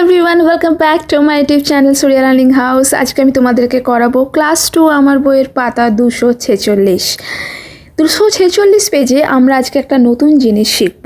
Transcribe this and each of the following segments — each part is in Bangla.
Everyone, welcome back to my YouTube channel Surya learning house. আজকে আমি তোমাদেরকে করাবো ক্লাস 2 আমার বইয়ের পাতা 246 পেজে আমরা আজকে একটা নতুন জিনিস শিখব।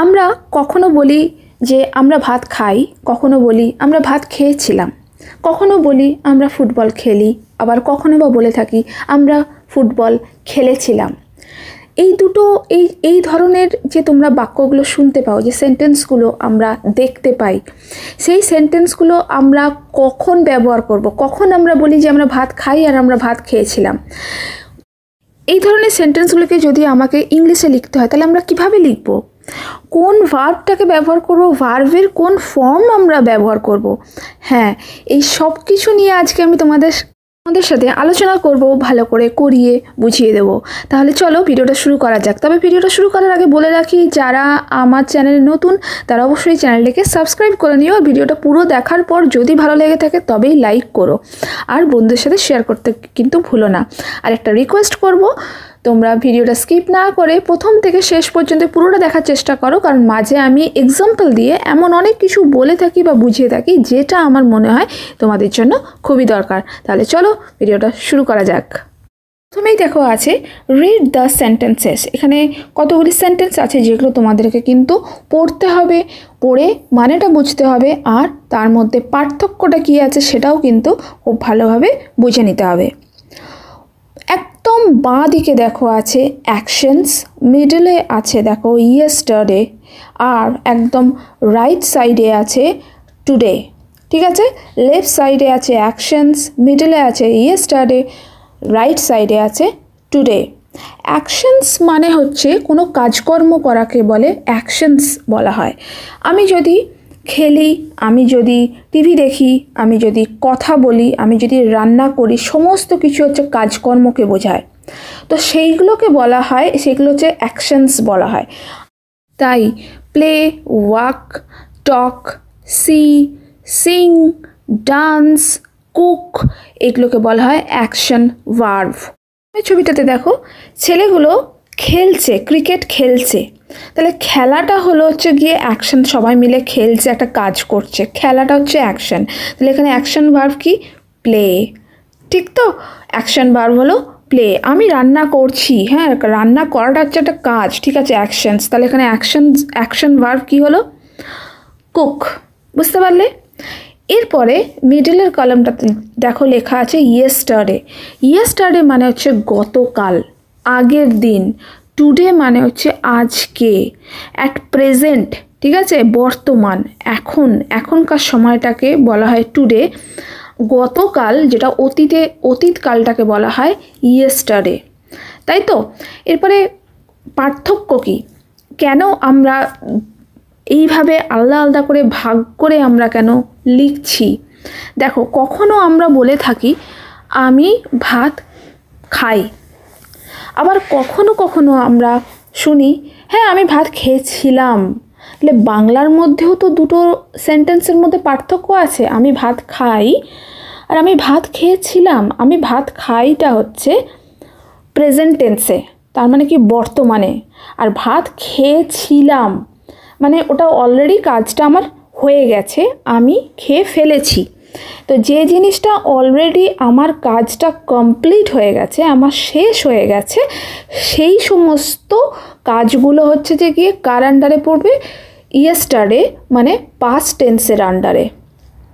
আমরা কখনো বলি যে আমরা ভাত খাই, কখনো বলি আমরা ভাত খেয়েছিলাম, কখনো বলি আমরা ফুটবল খেলি, আবার কখনো বা বলে থাকি আমরা ফুটবল খেলেছিলাম। এই ধরনের যে তোমরা বাক্যগুলো শুনতে পাও, যে সেন্টেন্সগুলো আমরা দেখতে পাই, সেই সেন্টেন্সগুলো আমরা কখন ব্যবহার করব, কখন আমরা বলি যে আমরা ভাত খাই আর আমরা ভাত খেয়েছিলাম। এই ধরনের সেন্টেন্সগুলোকে যদি আমাকে ইংলিশে লিখতে হয় তাহলে আমরা কিভাবে লিখব, কোন ভার্বটাকে ব্যবহার করব, ভার্বের কোন ফর্ম আমরা ব্যবহার করব। হ্যাঁ, এই সব কিছু নিয়ে আজকে আমি তোমাদের সাথে আলোচনা করব, ভালো করে করিয়ে বুঝিয়ে দেব। তাহলে চলো ভিডিওটা শুরু করা যাক। তবে ভিডিওটা শুরু করার আগে বলে রাখি, যারা আমার চ্যানেলে নতুন তারা অবশ্যই চ্যানেলটিকে সাবস্ক্রাইব করে নিও। আর ভিডিওটা পুরো দেখার পর যদি ভালো লেগে থাকে তবেই লাইক করো, আর বন্ধুদের সাথে শেয়ার করতে কিন্তু ভুলো না। আর একটা রিকোয়েস্ট করব, তোমরা ভিডিওটা স্কিপ না করে প্রথম থেকে শেষ পর্যন্ত পুরোটা দেখার চেষ্টা করো, কারণ মাঝে আমি এক্সাম্পল দিয়ে এমন অনেক কিছু বলে থাকি বা বুঝিয়ে থাকি যেটা আমার মনে হয় তোমাদের জন্য খুবই দরকার। তাহলে চলো ভিডিওটা শুরু করা যাক। প্রথমেই দেখো আছে রিড দ্য সেন্টেন্সেস। এখানে কতগুলি সেন্টেন্স আছে যেগুলো তোমাদেরকে কিন্তু পড়তে হবে, পড়ে মানেটা বুঝতে হবে, আর তার মধ্যে পার্থক্যটা কী আছে সেটাও কিন্তু খুব ভালোভাবে বুঝে নিতে হবে। একদম বাঁ দিকে দেখো আছে অ্যাকশনস, মিডলে আছে দেখো ইয়েস্টারডে, আর একদম রাইট সাইডে আছে টুডে। ঠিক আছে, লেফট সাইডে আছে অ্যাকশনস, মিডলে আছে ইয়েস্টারডে, রাইট সাইডে আছে টুডে। অ্যাকশনস মানে হচ্ছে কোনো কাজকর্ম করাকে বলে অ্যাকশনস বলা হয়। আমি যদি খেলি, আমি যদি টিভি দেখি, আমি যদি কথা বলি, আমি যদি রান্না করি, সমস্ত কিছু হচ্ছে কাজকর্মকে বোঝায়। তো সেইগুলোকে বলা হয়, সেগুলো হচ্ছে অ্যাকশনস বলা হয়। তাই প্লে, ওয়াক, টক, সি, সিং, ডান্স, কুক, এগুলোকে বলা হয় অ্যাকশন ভার্ব। ছবিটাতে দেখো ছেলেগুলো খেলছে, ক্রিকেট খেলছে। তাহলে খেলাটা হলো হচ্ছে গিয়ে অ্যাকশন, সবাই মিলে খেলছে, একটা কাজ করছে, খেলাটা হচ্ছে অ্যাকশন। তাহলে এখানে অ্যাকশন ভার্ব কি? প্লে। ঠিক তো, অ্যাকশন ভার্ব হলো প্লে। আমি রান্না করছি, হ্যাঁ, রান্না করাটা হচ্ছে একটা কাজ, ঠিক আছে, অ্যাকশনস। তাহলে এখানে অ্যাকশন ভার্ব কি হলো? কুক। বুঝতে পারলে? এরপরে মিডলের কলামটাতে দেখো লেখা আছে ইয়েস্টারডে। ইয়েস্টারডে মানে হচ্ছে গতকাল, আগের দিন। টুডে মানে হচ্ছে আজকে, অ্যাট প্রেজেন্ট, ঠিক আছে, বর্তমান, এখনকার সময়টাকে বলা হয় টুডে। গতকাল যেটা অতীতকালটাকে বলা হয় ইয়েস্টারডে। তাই তো? এরপরে পার্থক্য কী, কেন আমরা এইভাবে আলাদা আলাদা করে ভাগ করে আমরা কেন লিখছি? দেখো, কখনো আমরা বলে থাকি আমি ভাত খাই, আবার কখনো কখনো আমরা শুনি হ্যাঁ আমি ভাত খেয়েছিলাম। তাহলে বাংলার মধ্যেও তো দুটো সেন্টেন্সের মধ্যে পার্থক্য আছে, আমি ভাত খাই আর আমি ভাত খেয়েছিলাম। আমি ভাত খাইটা হচ্ছে প্রেজেন্ট টেন্সে, তার মানে কি বর্তমানে, আর ভাত খেয়েছিলাম মানে ওটা অলরেডি কাজটা আমার হয়ে গেছে, আমি খেয়ে ফেলেছি। তো যে জিনিসটা অলরেডি আমার কাজটা কমপ্লিট হয়ে গেছে, আমার শেষ হয়ে গেছে, সেই সমস্ত কাজগুলো হচ্ছে যে গিয়ে কার আন্ডারে পড়বে? ইয়েস্টারডে মানে পাস্ট টেন্সের আন্ডারে।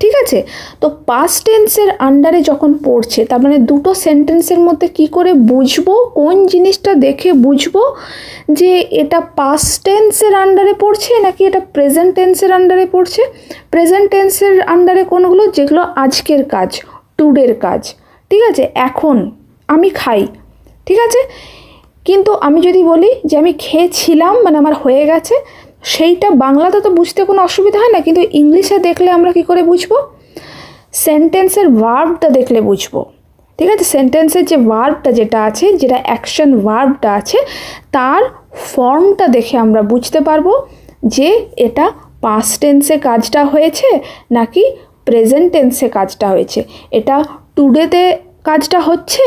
ঠিক আছে, তো পাস্ট টেন্সের আন্ডারে যখন পড়ছে, তার মানে দুটো সেন্টেন্সের মধ্যে কি করে বুঝবো, কোন জিনিসটা দেখে বুঝবো যে এটা পাস্ট টেন্সের আন্ডারে পড়ছে নাকি এটা প্রেজেন্ট টেন্সের আন্ডারে পড়ছে? প্রেজেন্ট টেন্সের আন্ডারে কোনগুলো? যেগুলো আজকের কাজ, টুডের কাজ। ঠিক আছে, এখন আমি খাই, ঠিক আছে, কিন্তু আমি যদি বলি যে আমি খেয়েছিলাম মানে আমার হয়ে গেছে, সেইটা বাংলাতে তো বুঝতে কোনো অসুবিধা হয় না, কিন্তু ইংলিশে দেখলে আমরা কি করে বুঝবো? সেন্টেন্সের ভার্বটা দেখলে বুঝবো। ঠিক আছে, সেন্টেন্সের যে ভার্বটা যেটা আছে, যেটা অ্যাকশন ভার্বটা আছে, তার ফর্মটা দেখে আমরা বুঝতে পারবো যে এটা পাস্ট টেন্সে কাজটা হয়েছে নাকি প্রেজেন্ট টেন্সে কাজটা হয়েছে, এটা টুডেতে কাজটা হচ্ছে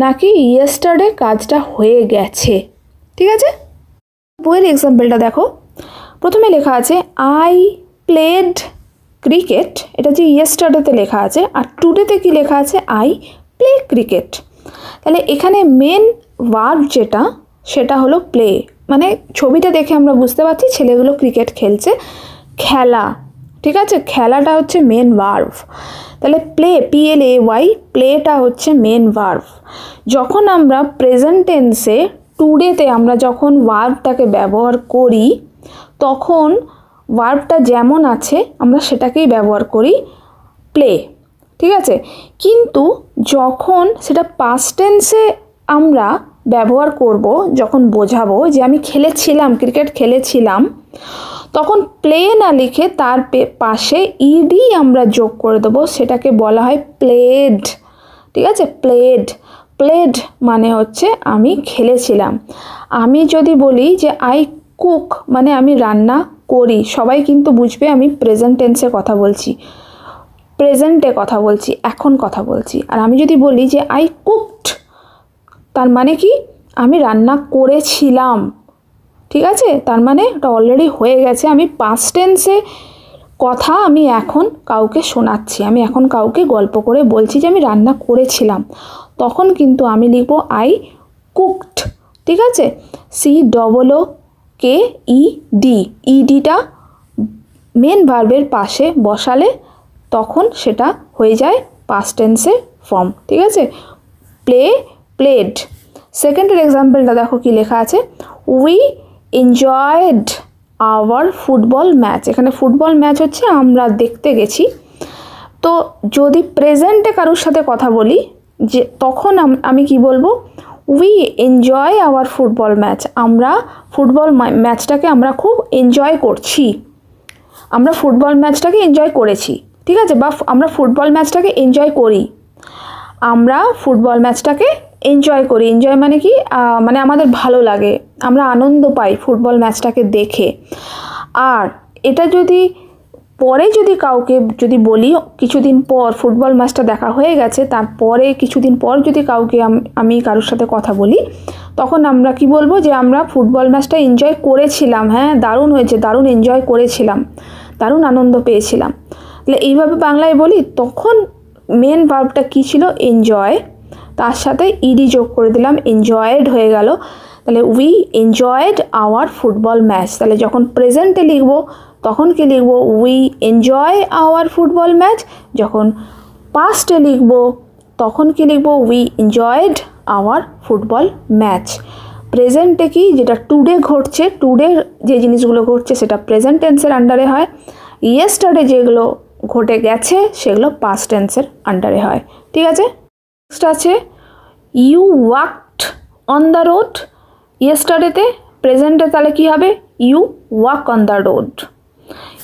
নাকি ইয়েস্টারডে কাজটা হয়ে গেছে। ঠিক আছে, বইয়ের এক্সাম্পলটা দেখো। প্রথমে লেখা আছে আই প্লেড ক্রিকেট, এটা যে ইয়েস্টারডেতে লেখা আছে, আর টুডেতে কি লেখা আছে, আই প্লে ক্রিকেট। তাহলে এখানে মেন ভার্ব যেটা সেটা হলো প্লে, মানে ছবিটা দেখে আমরা বুঝতে পারছি ছেলেগুলো ক্রিকেট খেলছে, খেলা, ঠিক আছে, খেলাটা হচ্ছে মেন ভার্ব। তাহলে প্লে, PLAY, প্লেটা হচ্ছে মেন ভার্ব। যখন আমরা প্রেজেন্ট টেন্সে টুডেতে আমরা যখন ভার্বটাকে ব্যবহার করি তখন ভার্বটা যেমন আছে আমরা সেটাকেই ব্যবহার করি প্লে, ঠিক আছে। কিন্তু যখন সেটা পাস্ট টেন্সে আমরা ব্যবহার করব, যখন বোঝাবো যে আমি খেলেছিলাম, ক্রিকেট খেলেছিলাম, তখন প্লে না লিখে তার পাশে ইডি আমরা যোগ করে দেবো, সেটাকে বলা হয় প্লেড, ঠিক আছে। প্লেড, প্লেড মানে হচ্ছে আমি খেলেছিলাম। আমি যদি বলি যে আই কুক, মানে আমি রান্না করি, সবাই কিন্তু বুঝবে আমি প্রেজেন্ট টেন্সে কথা বলছি, প্রেজেন্টে কথা বলছি, এখন কথা বলছি। আর আমি যদি বলি যে আই কুকড, তার মানে কি আমি রান্না করেছিলাম, ঠিক আছে, তার মানে এটা অলরেডি হয়ে গেছে, আমি পাস্ট টেন্সে কথা আমি এখন কাউকে শোনাচ্ছি, আমি এখন কাউকে গল্প করে বলছি যে আমি রান্না করেছিলাম, তখন কিন্তু আমি লিখব আই কুকড, ঠিক আছে। COOKED, ইডিটা মেন ভার্বের পাশে বসালে তখন সেটা হয়ে যায় পাস্ট টেন্সের ফর্ম, ঠিক আছে। Play, played. সেকেন্ডের এক্সাম্পলটা দেখো কি লেখা আছে, we enjoyed our football match. এখানে ফুটবল ম্যাচ হচ্ছে আমরা দেখতে গেছি। তো যদি প্রেজেন্টে কারোর সাথে কথা বলি যে তখন আমি কি বলবো, we enjoy our football match, আমরা ফুটবল ম্যাচটাকে আমরা খুব এনজয় করছি, আমরা ফুটবল ম্যাচটাকে এনজয় করেছি, ঠিক আছে, বা আমরা ফুটবল ম্যাচটাকে এনজয় করি, আমরা ফুটবল ম্যাচটাকে এনজয় করি। এনজয় মানে কি, মানে আমাদের ভালো লাগে, আমরা আনন্দ পাই ফুটবল ম্যাচটাকে দেখে। আর এটা যদি পরে যদি কাউকে যদি বলি, কিছুদিন পর ফুটবল ম্যাচটা দেখা হয়ে গেছে, তারপরে কিছুদিন পর যদি কাউকে আমি কারোর সাথে কথা বলি, তখন আমরা কি বলবো যে আমরা ফুটবল ম্যাচটা এনজয় করেছিলাম, হ্যাঁ দারুণ হয়েছে, দারুণ এনজয় করেছিলাম, দারুণ আনন্দ পেয়েছিলাম। তাহলে এইভাবে বাংলায় বলি, তখন মেন ভার্বটা কী ছিল, এনজয়, তার সাথে ইডি যোগ করে দিলাম, এনজয়েড হয়ে গেল। তাহলে we enjoyed our football match. তাহলে যখন প্রেজেন্টে লিখব তখন কি লিখব, we enjoy our football match. যখন পাস্টে লিখব তখন কি লিখব, we enjoyed our football match. প্রেজেন্টে কি, যেটা টুডে ঘটছে, টুডে যে জিনিসগুলো ঘটছে সেটা প্রেজেন্ট টেন্সের আন্ডারে হয়, ইয়েস্টারডে যেগুলো ঘটে গেছে সেগুলো পাস্ট টেন্সের আন্ডারে হয়, ঠিক আছে। নেক্সট আছে you walked on the road. ইয়েস্টারডেতে, প্রেজেন্টে তাহলে কি হবে, you walk on the road.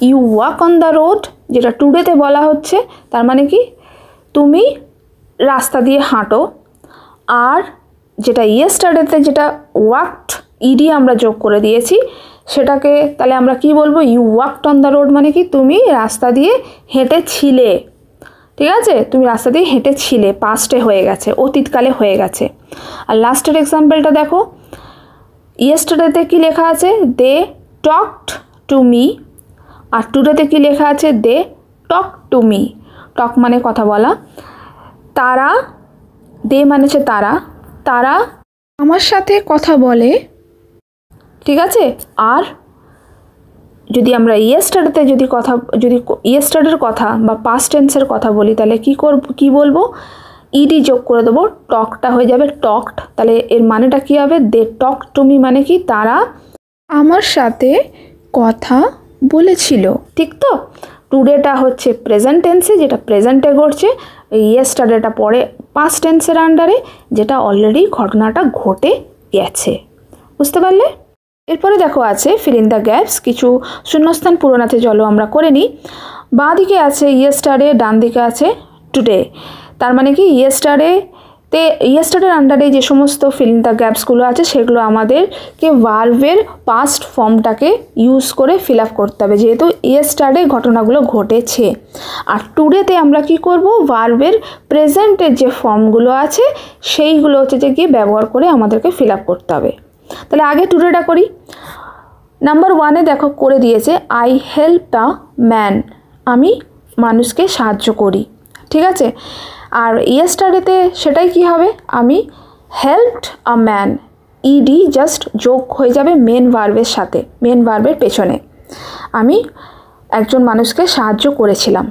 You walk on the road যেটা টুডেতে বলা হচ্ছে, তার মানে কি তুমি রাস্তা দিয়ে হাঁটো। আর যেটা ইয়েস্টারডেতে যেটা ওয়াকড, ইডি আমরা যোগ করে দিয়েছি, সেটাকে তাহলে আমরা কি বলবো, you walked on the road মানে কি তুমি রাস্তা দিয়ে হেঁটেছিলে, ঠিক আছে, তুমি রাস্তা দিয়ে হেঁটেছিলে, পাস্টে হয়ে গেছে, অতীতকালে হয়ে গেছে। আর লাস্টের এক্সাম্পলটা দেখো, ইয়েস্টারডেতে কি লেখা আছে, দে টকড টু মি। আর টুডেতে কি লেখা আছে, দে টক টু মি। টক মানে কথা বলা, তারা, দে মানে হচ্ছে তারা, তারা আমার সাথে কথা বলে, ঠিক আছে। আর যদি আমরা ইয়েস্টারডেতে যদি ইয়েস্টারডের কথা বা পাস্ট টেন্সের কথা বলি, তাহলে কি বলবো, ইডি যোগ করে দেবো, টকটা হয়ে যাবে টকড। তাহলে এর মানেটা কি হবে, দে টক টু মি মানে কি তারা আমার সাথে কথা বলেছিল, ঠিক তো। টুডেটা হচ্ছে প্রেজেন্ট টেন্সে, যেটা প্রেজেন্টে ঘটছে, ইয়েস্টারডেটা পরে পাস্ট টেন্সের আন্ডারে, যেটা অলরেডি ঘটনাটা ঘটে গেছে, বুঝতে পারলে। এরপরে দেখো আছে ফিল ইন দ্য গ্যাপস, কিছু শূন্যস্থান পূরণ আছে, চলো আমরা করে নিই। বাঁ দিকে আছে ইয়েস্টারডে, ডান দিকে আছে টুডে। তার মানে কি ইয়েস্টারডের আন্ডারে যে সমস্ত ফিল ইন দ্য গ্যাপসগুলো আছে সেগুলো আমাদেরকে ভার্বের পাস্ট ফর্মটাকে ইউজ করে ফিল আপ করতে হবে, যেহেতু ইয়েস্টারডে ঘটনাগুলো ঘটেছে। আর টুডেতে আমরা কি করব, ভার্বের প্রেজেন্টের যে ফর্মগুলো আছে সেইগুলো হচ্ছে যে গিয়ে ব্যবহার করে আমাদেরকে ফিল আপ করতে হবে। তাহলে আগে টুডেটা করি। নাম্বার 1-এ দেখো করে দিয়েছে, আই হেল্প আ ম্যান আমি মানুষকে সাহায্য করি, ঠিক আছে। আর ইয়েস্টারডেতে সেটাই কি হবে, আমি helped a man, ED just যোগ হয়ে যাবে মেন ভার্বের সাথে, মেন ভার্বের পেছনে, আমি একজন মানুষকে সাহায্য করেছিলাম।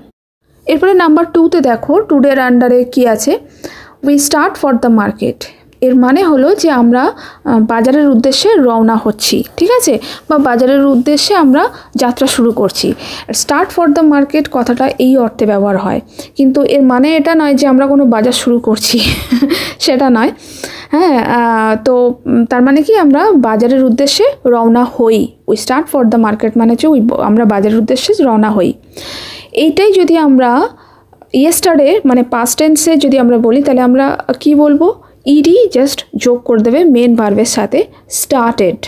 এরপরে নাম্বার 2তে দেখো টুডের আন্ডারে কি আছে, we start for the market. এর মানে হলো যে আমরা বাজারের উদ্দেশ্যে রওনা হচ্ছি, ঠিক আছে, বা বাজারের উদ্দেশ্যে আমরা যাত্রা শুরু করছি। স্টার্ট ফর দ্য মার্কেট কথাটা এই অর্থে ব্যবহার হয়, কিন্তু এর মানে এটা নয় যে আমরা কোনো বাজার শুরু করছি সেটা নয়। হ্যাঁ, তো তার মানে কি আমরা বাজারের উদ্দেশ্যে রওনা হই। We start for the market মানে হচ্ছে আমরা বাজারের উদ্দেশ্যে রওনা হই। এইটাই যদি আমরা ইয়েস্টারডে মানে পাস্ট টেন্সে যদি আমরা বলি তাহলে আমরা কি বলবো, ইডি জাস্ট যোগ করে দেবে মেন ভার্বের সাথে, স্টার্টেড,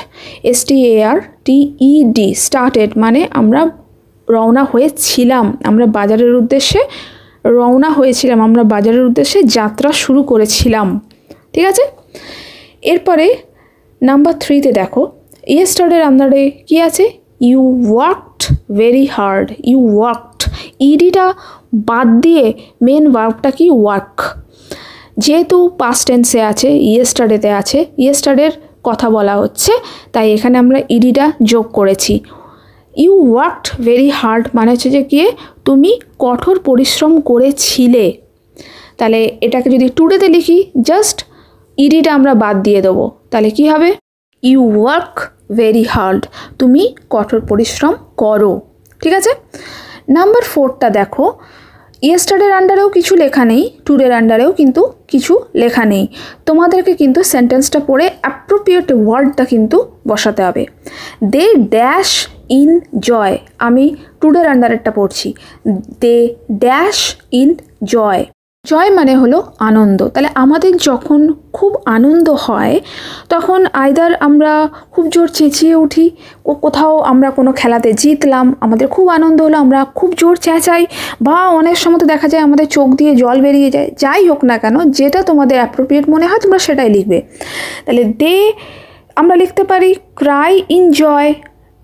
STARTED, স্টার্টেড মানে আমরা রওনা হয়েছিলাম, আমরা বাজারের উদ্দেশ্যে রওনা হয়েছিলাম, আমরা বাজারের উদ্দেশ্যে যাত্রা শুরু করেছিলাম, ঠিক আছে। এরপরে নাম্বার 3তে দেখো ইয়েস্টারডের আন্ডারে কি আছে, you worked very hard, you worked, ইডিটা বাদ দিয়ে মেন ভার্বটা কি ওয়ার্ক, যেহেতু পাস্ট টেন্সে আছে, ইয়েস্টারডেতে আছে, ইয়েস্টারডের কথা বলা হচ্ছে, তাই এখানে আমরা ইডিটা যোগ করেছি। ইউ ওয়ার্কড ভেরি হার্ড মানে হচ্ছে যে কি তুমি কঠোর পরিশ্রম করেছিলে। তাহলে এটাকে যদি টুডেতে লিখি জাস্ট ইডিটা আমরা বাদ দিয়ে দেবো, তাহলে কি হবে, ইউ ওয়ার্ক ভেরি হার্ড, তুমি কঠোর পরিশ্রম করো, ঠিক আছে। নাম্বার 4টা দেখো, ইয়েস্টারডের আন্ডারেও কিছু লেখা নেই, টুডের আন্ডারেও কিন্তু কিছু লেখা নেই, তোমাদেরকে কিন্তু সেন্টেন্সটা পড়ে অ্যাপ্রোপ্রিয়েট ওয়ার্ডটা কিন্তু বসাতে হবে। দে ড্যাশ ইন জয়, আমি টুডের আন্ডারেরটা পড়ছি, দে ড্যাশ ইন জয়, জয় মানে হলো আনন্দ। তাহলে আমাদের যখন খুব আনন্দ হয় তখন আইদার আমরা খুব জোর চেঁচিয়ে উঠি, কোথাও আমরা কোনো খেলাতে জিতলাম, আমাদের খুব আনন্দ হলো, আমরা খুব জোর চেঁচাই, বা অনেক সময় তো দেখা যায় আমাদের চোখ দিয়ে জল বেরিয়ে যায়। যাই হোক না কেন, যেটা তোমাদের অ্যাপ্রোপ্রিয়েট মনে হয় তোমরা সেটাই লিখবে। তাহলে দে আমরা লিখতে পারি ক্রাই ইন জয়,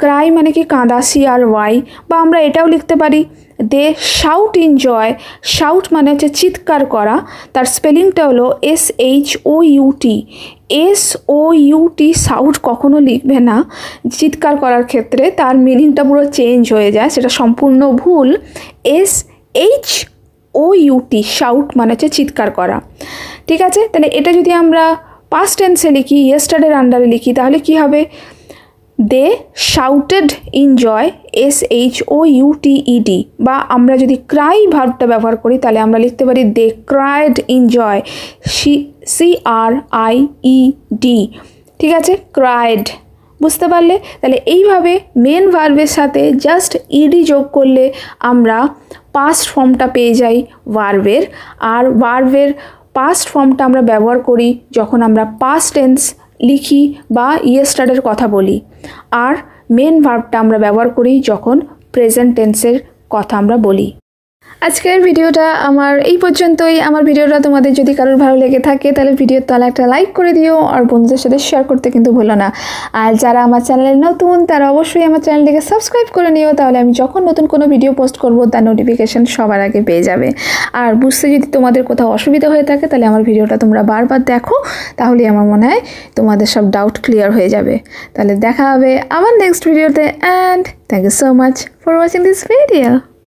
ক্রাই মানে কি কাঁদা, CRY, বা আমরা এটাও লিখতে পারি they shout in joy, shout মানে হচ্ছে চিৎকার করা, তার স্পেলিংটা হলো SOUT, শাউট কখনো লিখবে না চিৎকার করার ক্ষেত্রে, তার মিনিংটা পুরো চেঞ্জ হয়ে যায়, সেটা সম্পূর্ণ ভুল। SHOUT, শাউট মানে হচ্ছে চিৎকার করা, ঠিক আছে। তাহলে এটা যদি আমরা পাস্ট টেন্সে লিখি, ইয়েস্টারডের আন্ডারে লিখি, তাহলে কি হবে, দে শাউটেড ইন জয়, SHOUTED, বা আমরা যদি ক্রাই ভার্বটা ব্যবহার করি তাহলে আমরা লিখতে পারি দে ক্রাইড ইন জয়, CRIED, ঠিক আছে, ক্রাইড, বুঝতে পারলে। তাহলে এইভাবে মেন ভার্বের সাথে জাস্ট ইডি যোগ করলে আমরা পাস্ট ফর্মটা পেয়ে যাই ভার্বের, আর ভার্বের পাস্ট ফর্মটা আমরা ব্যবহার করি যখন আমরা পাস্ট টেন্স লিখি বা ইয়েস্টারডের কথা বলি, আর মেন ভার্বটা আমরা ব্যবহার করি যখন প্রেজেন্ট টেন্সের কথা আমরা বলি। আজকের ভিডিওটা আমার এই পর্যন্তই। আমার ভিডিওটা তোমাদের যদি কারোর ভালো লেগে থাকে তাহলে ভিডিওর তলা একটা লাইক করে দিও, আর বন্ধুদের সাথে শেয়ার করতে কিন্তু ভুলো না। আর যারা আমার চ্যানেলে নতুন তারা অবশ্যই আমার চ্যানেলটিকে সাবস্ক্রাইব করে নিও, তাহলে আমি যখন নতুন কোনো ভিডিও পোস্ট করব তার নোটিফিকেশান সবার আগে পেয়ে যাবে। আর বুঝতে যদি তোমাদের কোথাও অসুবিধা হয়ে থাকে তাহলে আমার ভিডিওটা তোমরা বারবার দেখো, তাহলেই আমার মনে হয় তোমাদের সব ডাউট ক্লিয়ার হয়ে যাবে। তাহলে দেখা হবে আমার নেক্সট ভিডিওতে, and thank you so much for watching this video.